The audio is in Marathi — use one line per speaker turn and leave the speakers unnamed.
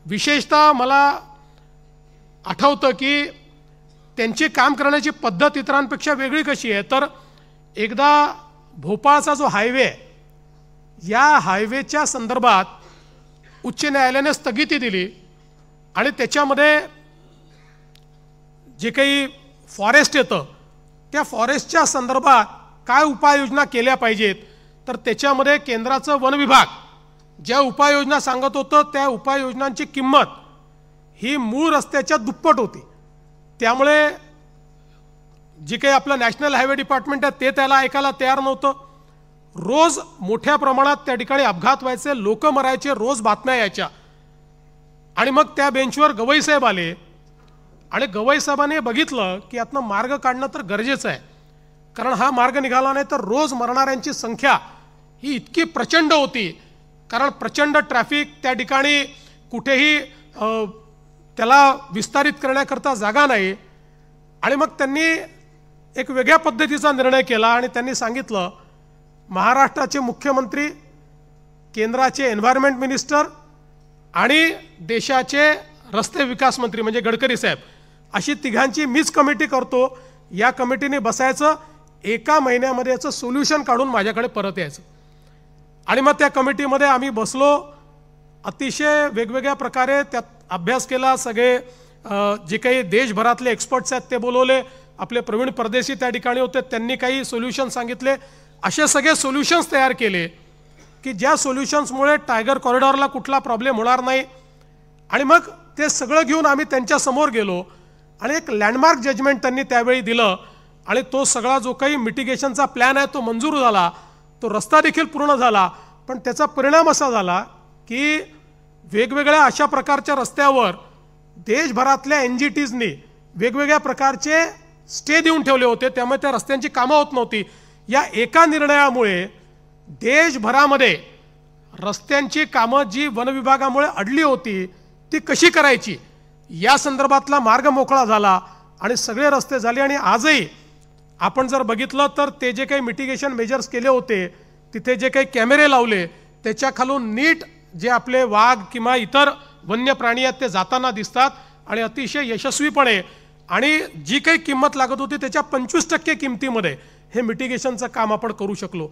विशेषतः मला आठवतं की त्यांची काम करण्याची पद्धत इतरांपेक्षा वेगळी कशी आहे तर एकदा भोपाळचा जो हायवे आहे या हायवेच्या संदर्भात उच्च न्यायालयाने स्थगिती दिली आणि त्याच्यामध्ये जे काही फॉरेस्ट येतं त्या फॉरेस्टच्या संदर्भात काय उपाययोजना केल्या पाहिजेत तर त्याच्यामध्ये केंद्राचं वन विभाग ज्या उपाययोजना सांगत होतं त्या उपाययोजनांची किंमत ही मूळ रस्त्याच्या दुप्पट होती। त्यामुळे जे काही आपलं नॅशनल हायवे डिपार्टमेंट आहे ते त्याला ऐकायला तयार नव्हतं। रोज मोठ्या प्रमाणात त्या ठिकाणी अपघात व्हायचे, लोक मरायचे, रोज बातम्या यायच्या। आणि मग त्या बेंचवर गवई साहेब आले आणि गवई साहेबांनी बघितलं की यातनं मार्ग काढणं तर गरजेचं आहे, कारण हा मार्ग निघाला नाही तर रोज मरणाऱ्यांची संख्या ही इतकी प्रचंड होती, कारण प्रचंड ट्रॅफिक त्या ठिकाणी, कुठेही त्याला विस्तारित करण्याकरता जागा नाही। आणि मग त्यांनी एक वेगळ्या पद्धतीचा निर्णय केला आणि त्यांनी सांगितलं महाराष्ट्राचे मुख्यमंत्री, केंद्राचे एन्व्हायरमेंट मिनिस्टर आणि देशाचे रस्ते विकास मंत्री म्हणजे गडकरी साहेब अशी तिघांची मीच कमिटी करतो, या कमिटीने बसायचं, एका महिन्यामध्ये याचं सोल्युशन काढून माझ्याकडे परत यायचं। आणि मग त्या कमिटीमध्ये आम्ही बसलो, अतिशय वेगवेगळ्या प्रकारे त्यात अभ्यास केला, सगळे जे काही देशभरातले एक्सपर्ट्स आहेत ते बोलवले, आपले प्रवीण परदेशी त्या ठिकाणी होते, त्यांनी काही सोल्युशन सांगितले, असे सगळे सोल्युशन्स तयार केले की ज्या सोल्युशन्समुळे टायगर कॉरिडॉरला कुठला प्रॉब्लेम होणार नाही। आणि मग ते सगळं घेऊन आम्ही त्यांच्या समोर गेलो आणि एक लँडमार्क जजमेंट त्यांनी त्यावेळी दिलं आणि तो सगळा जो काही मिटिगेशनचा प्लॅन आहे तो मंजूर झाला, तो रस्ता देखील पूर्ण झाला। पण त्याचा परिणाम असा झाला की वेगवेगळ्या अशा प्रकारच्या रस्त्यावर देशभरातल्या NGTsनी वेगवेगळ्या प्रकारचे स्टे देऊन ठेवले होते, त्यामुळे त्या रस्त्यांची कामं होत नव्हती। या एका निर्णयामुळे देशभरामध्ये रस्त्यांची कामं जी वन विभागामुळे अडली होती ती कशी करायची या संदर्भातला मार्ग मोकळा झाला आणि सगळे रस्ते झाले। आणि आजही आपण जर बघितलं तर ते जे काही मिटिगेशन मेजर्स केले होते, तिथे जे काही कॅमेरे लावले त्याच्या खालून नीट जे आपले वाघ किंवा इतर वन्य प्राणी आहेत ते जाताना दिसतात आणि अतिशय यशस्वीपणे, आणि जी काही किंमत लागत होती त्याच्या 25% किमतीमध्ये हे मिटिगेशनचं काम आपण करू शकलो।